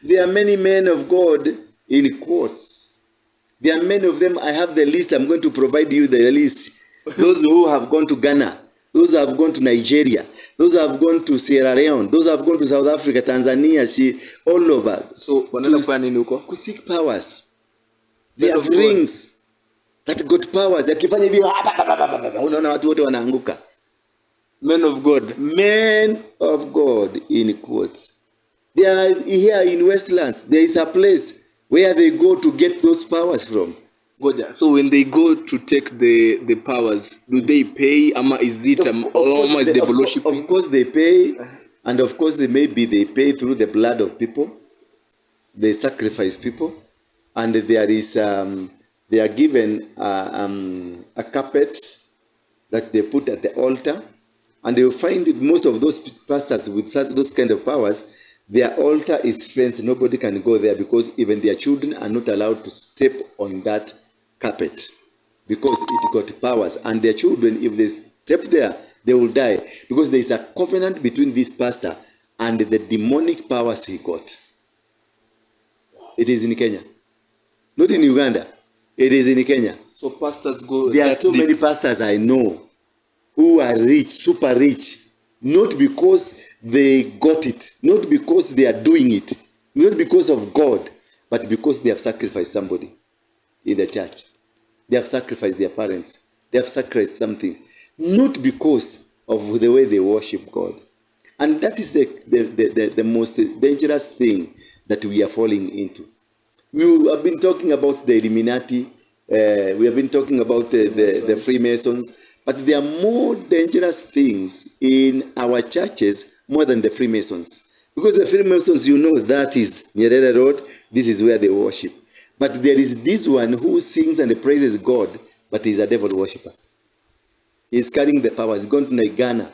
There are many men of God in quotes. There are many of them. I have the list. I'm going to provide you the list. Those who have gone to Ghana, those who have gone to Nigeria, those who have gone to Sierra Leone, those who have gone to South Africa, Tanzania, all over. So wanaenda kufanya nini huko? To seek powers. They have rings that got powers. Yakifanya hivi, unaona watu wote wanaanguka. Men of God. Men of God in quotes. They are here in Westlands. There is a place where they go to get those powers from. So when they go to take the powers, do they pay? Ama is it Of course they pay, and of course they pay through the blood of people. They sacrifice people, and there is they are given a carpet that they put at the altar, and you find most of those pastors with those kind of powers. Their altar is fenced. Nobody can go there because even their children are not allowed to step on that carpet because it got powers. And their children, if they step there, they will die because there is a covenant between this pastor and the demonic powers he got. It is in Kenya, not in Uganda. It is in Kenya. So pastors go. There are so many pastors I know who are rich, super rich, not because they got it, not because they are doing it, not because of God, but because they have sacrificed somebody in the church. They have sacrificed their parents. They have sacrificed something, not because of the way they worship God. And that is the most dangerous thing that we are falling into. We have been talking about the Illuminati. We have been talking about the Freemasons. But there are more dangerous things in our churches more than the Freemasons. Because the Freemasons, that is Nyerere Road. This is where they worship. But there is this one who sings and praises God, but he's a devil worshipper. He's carrying the powers. He's gone to Ghana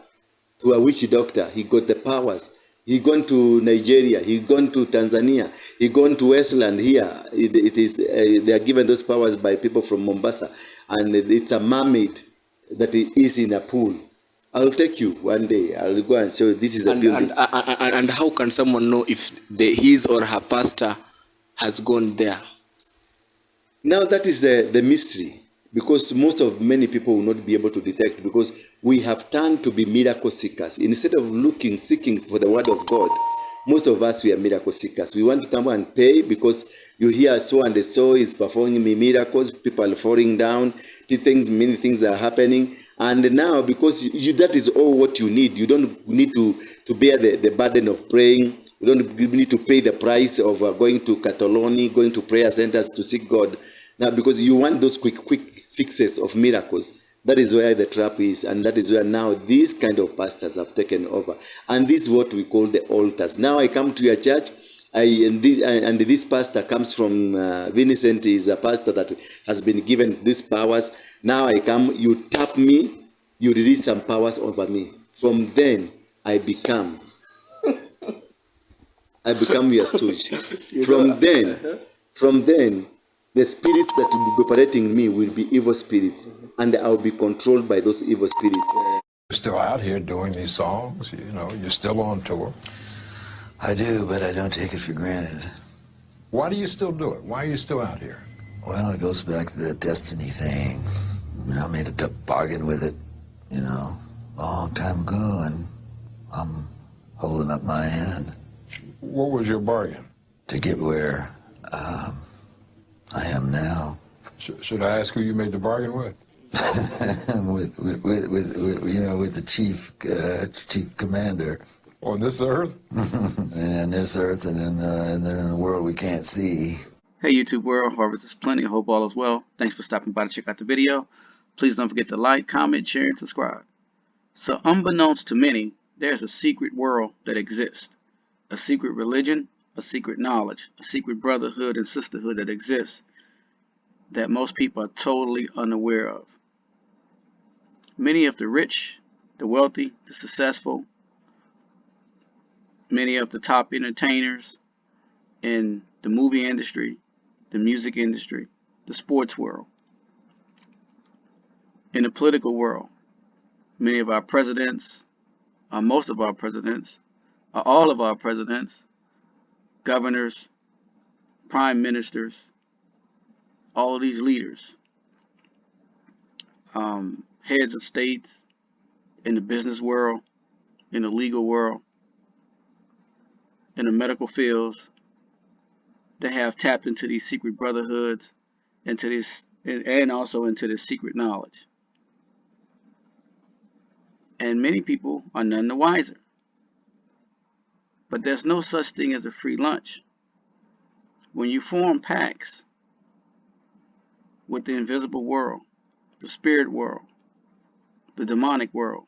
to a witch doctor. He got the powers. He gone to Nigeria. He gone to Tanzania. He gone to Westland here. It is they are given those powers by people from Mombasa, and it's a mermaid that is in a pool. I'll take you one day. I'll go and show you. This is the building. And how can someone know if his or her pastor has gone there? Now that is the mystery, because many people will not be able to detect, because we have turned to be miracle seekers. Instead of seeking for the word of God, most of us, we are miracle seekers. We want to come and pay because you hear so and so is performing miracles, people are falling down, many things are happening. And now, because that is all what you need, you don't need to bear the burden of praying. You don't need to pay the price of going to Catalonia, going to prayer centers to seek God. Now, because you want those quick fixes of miracles. That is where the trap is, and that is where now these kind of pastors have taken over. And this is what we call the altars. Now I come to your church, and this pastor comes from Vincent, is a pastor that has been given these powers. Now I come, you tap me, you release some powers over me. From then, I become your stooge. From then, the spirits that will be operating me will be evil spirits, and I'll be controlled by those evil spirits. You're still out here doing these songs, you're still on tour. I do, but I don't take it for granted. Why do you still do it? Why are you still out here? Well, it goes back to the destiny thing. I made a bargain with it, a long time ago, and I'm holding up my end. What was your bargain? To get where I am now. Should I ask who you made the bargain with? with the chief commander. On this earth? And this earth, and then in the world we can't see. Hey YouTube world, Harvest is Plenty. I hope all is well. Thanks for stopping by to check out the video. Please don't forget to like, comment, share, and subscribe. So unbeknownst to many, there's a secret world that exists. A secret religion, a secret knowledge, a secret brotherhood and sisterhood that exists that most people are totally unaware of. Many of the rich, the wealthy, the successful, many of the top entertainers in the movie industry, the music industry, the sports world, in the political world, many of our presidents, most of our presidents, all of our presidents, governors, prime ministers, all of these leaders, heads of states, in the business world, in the legal world, in the medical fields, they have tapped into these secret brotherhoods, into this, and also into this secret knowledge. And many people are none the wiser. But there's no such thing as a free lunch. When you form pacts with the invisible world, the spirit world, the demonic world,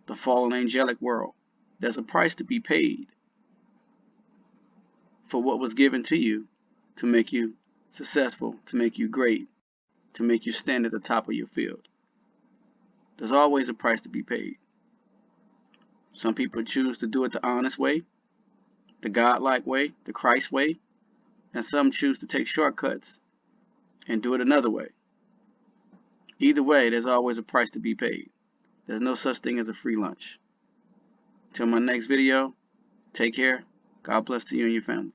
the fallen angelic world, there's a price to be paid for what was given to you to make you successful, to make you great, to make you stand at the top of your field. There's always a price to be paid. Some people choose to do it the honest way, the God-like way, the Christ way, and some choose to take shortcuts and do it another way. Either way, there's always a price to be paid. There's no such thing as a free lunch. Till my next video, take care. God bless to you and your family.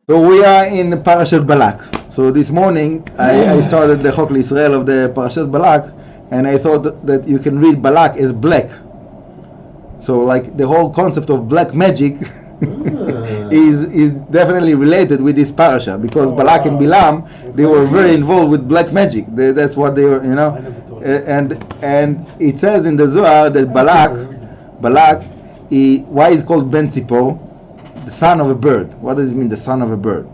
So we are in Parashat Balak. So this morning I started the Chok L'Israel of the Parashat Balak, and I thought that you can read Balak as black. So like the whole concept of black magic is definitely related with this parasha, because Balak and Bilam, they were very involved with black magic. That's what they were, you know. And it says in the Zohar that Balak, why is called Ben Tzipor? The son of a bird. What does it mean, the son of a bird?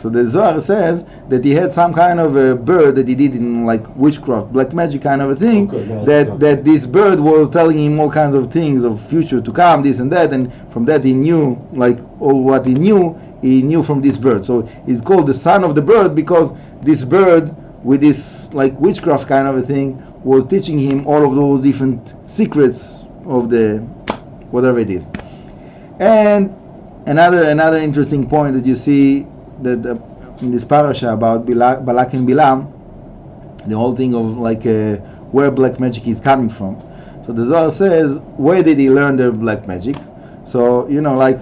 So the Zohar says that he had some kind of a bird that he did in like witchcraft, black magic kind of a thing, that this bird was telling him all kinds of things of future to come, this and that, and from that he knew, like all what he knew from this bird. So he's called the son of the bird because this bird with this like witchcraft kind of a thing was teaching him all of those different secrets of the whatever it is. And another interesting point that you see that in this parasha about Balak and Bilam, the whole thing of like where black magic is coming from. So the Zohar says, where did he learn the black magic? So you know, like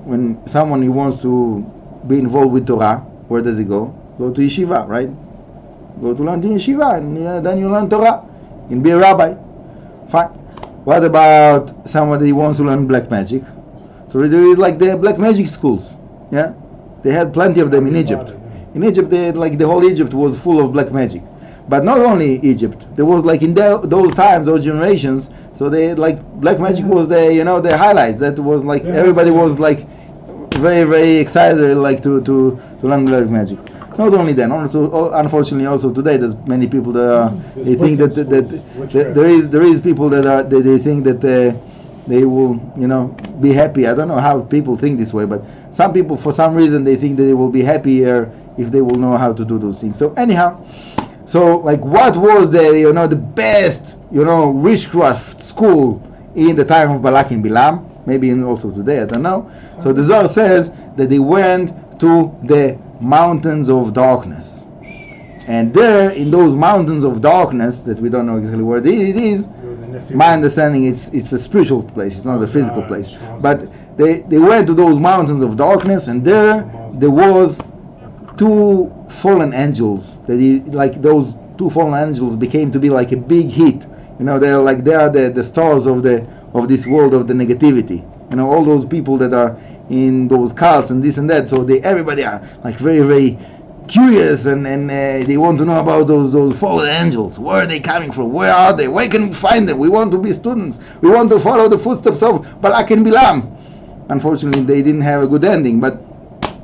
when someone he wants to be involved with Torah, where does he go? Go to yeshiva, right? Go to learn in yeshiva, and then you learn Torah. You can be a rabbi. Fine. What about somebody who wants to learn black magic? So there is like the black magic schools. Yeah, they had plenty of them in Egypt. In Egypt, they had, like the whole Egypt was full of black magic. But not only Egypt, there was like in those times, those generations. So they like black magic was the highlights. That was like everybody was like very very excited like to learn black magic. Not only then, also unfortunately also today there's many people that they think that there is people that they think that they will be happy. I don't know how people think this way, but some people for some reason they think that they will be happier if they will know how to do those things. So anyhow, so like what was the best witchcraft school in the time of Balak and Bilam? Maybe also today, I don't know. So the Zohar says that they went to the mountains of darkness, and there in those mountains of darkness that we don't know exactly where it is, my understanding it's a spiritual place, it's not a physical place, but they went to those mountains of darkness, and there was two fallen angels that those two fallen angels became to be like a big hit. They are the stars of this world of the negativity. All those people that are in those cults and this and that, so everybody are like very very curious, and they want to know about those fallen angels. Where are they coming from? Where are they? Where can we find them? We want to be students. We want to follow the footsteps of Balak and Bilam. Unfortunately, they didn't have a good ending. But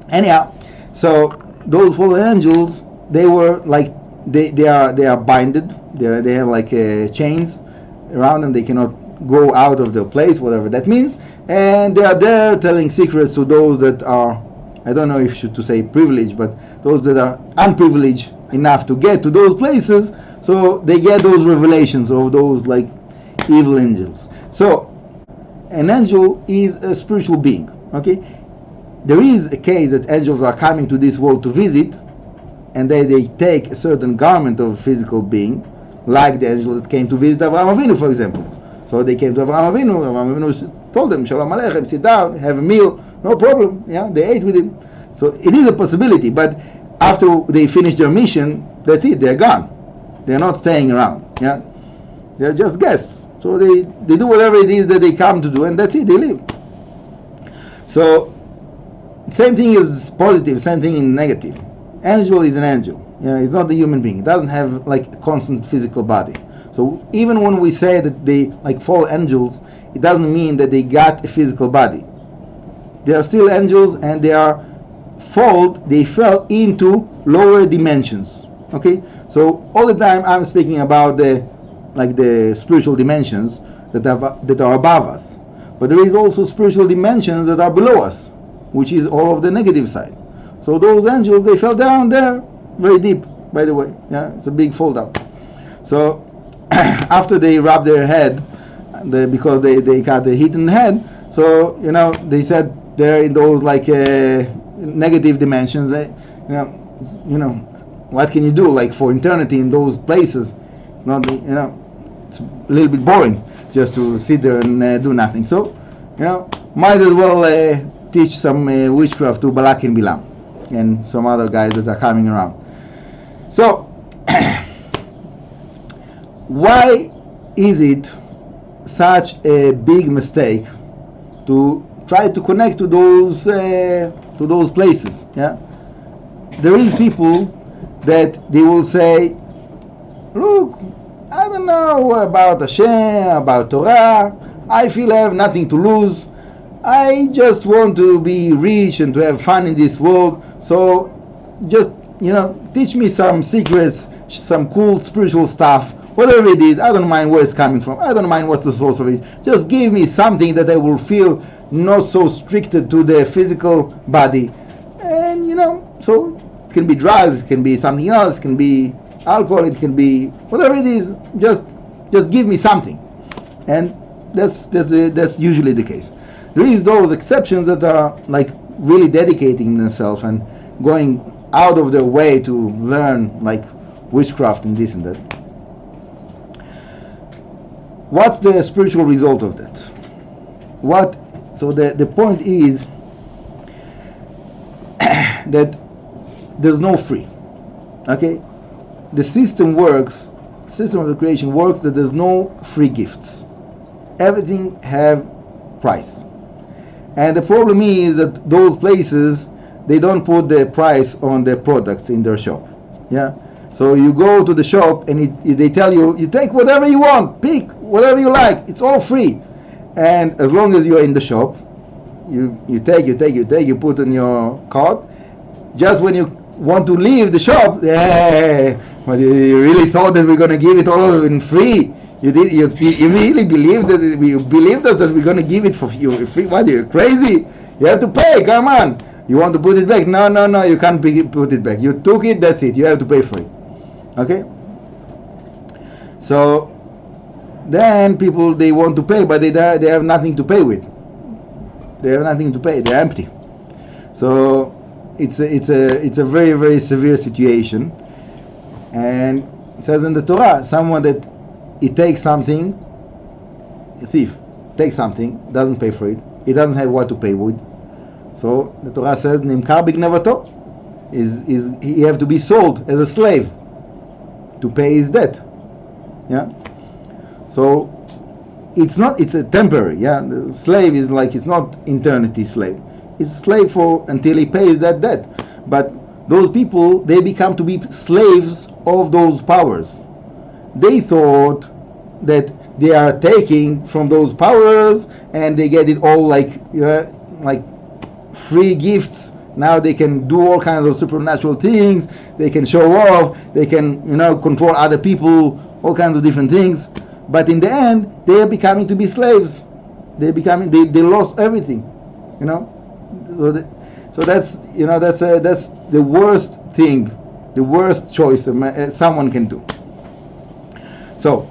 anyhow, so those fallen angels, they were like they are binded. They have like chains around them. They cannot go out of their place, whatever that means. And they are there telling secrets to those that are, I don't know if to say privileged, but those that are unprivileged enough to get to those places, so they get those revelations of those like evil angels. So an angel is a spiritual being. Okay, there is a case that angels are coming to this world to visit, and they take a certain garment of physical being, like the angel that came to visit Avraham Avinu, for example. So they came to Avraham Avinu. Avraham Avinu told them, Shalom Aleichem, sit down, have a meal, no problem. Yeah, they ate with him. So it is a possibility, but after they finish their mission, that's it. They're gone. They're not staying around. Yeah, they're just guests. So they do whatever it is that they come to do, and that's it. They leave. So same thing is positive. Same thing in negative. Angel is an angel. Yeah, it's not a human being. It doesn't have like a constant physical body. So even when we say that they like fall angels, it doesn't mean that they got a physical body. They are still angels, and they fell into lower dimensions. Okay, so all the time I'm speaking about the spiritual dimensions that are above us, but there is also spiritual dimensions that are below us, which is all of the negative side. So those angels, they fell down there very deep, by the way. Yeah, it's a big fall down. So after they rubbed their head, because they got the heat in the head, so they said they're in those negative dimensions. What can you do for eternity in those places? Not it's a little bit boring just to sit there and do nothing. So might as well teach some witchcraft to Balak and Bilam and some other guys that are coming around. So why is it such a big mistake to try to connect to those places? Yeah, there is people that they will say, look, I don't know about Hashem, about Torah. I feel I have nothing to lose. I just want to be rich and to have fun in this world. So just teach me some secrets, some cool spiritual stuff, whatever it is. I don't mind where it's coming from. I don't mind what's the source of it. Just give me something that I will feel not so restricted to the physical body. And so it can be drugs, it can be something else, it can be alcohol, it can be whatever it is. Just give me something. And that's usually the case. There is those exceptions that are really dedicating themselves and going out of their way to learn witchcraft and this and that. What's the spiritual result of that? So the point is that there's no free. Okay? The system of the creation works that there's no free gifts. Everything have price. And the problem is that those places, they don't put the price on the products in their shop. Yeah. So you go to the shop and they tell you, you take whatever you want, pick whatever you like, it's all free. And as long as you're in the shop, you take, you put in your cart. Just when you want to leave the shop, but you really thought that we're going to give it all in free? You really believe that we believed us that we're going to give it for you free? What, are you crazy? You have to pay, come on. You want to put it back? No, you can't put it back. You took it, that's it. You have to pay for it. Okay? So then people, they want to pay, but they have nothing to pay with. They have nothing to pay. They're empty. So it's a very, very severe situation. And it says in the Torah, someone that he takes something, a thief takes something, doesn't pay for it, he doesn't have what to pay with. So the Torah says, Nimkar bignevato, he have to be sold as a slave to pay his debt. Yeah. So it's a temporary. Yeah. The slave is it's not eternity slave. It's a slave until he pays that debt. But those people, they become to be slaves of those powers. They thought that they are taking from those powers and they get it all like free gifts. Now they can do all kinds of supernatural things. They can show off. They can control other people. All kinds of different things. But in the end, they are becoming to be slaves. They lost everything. So that's the worst thing, the worst choice someone can do. So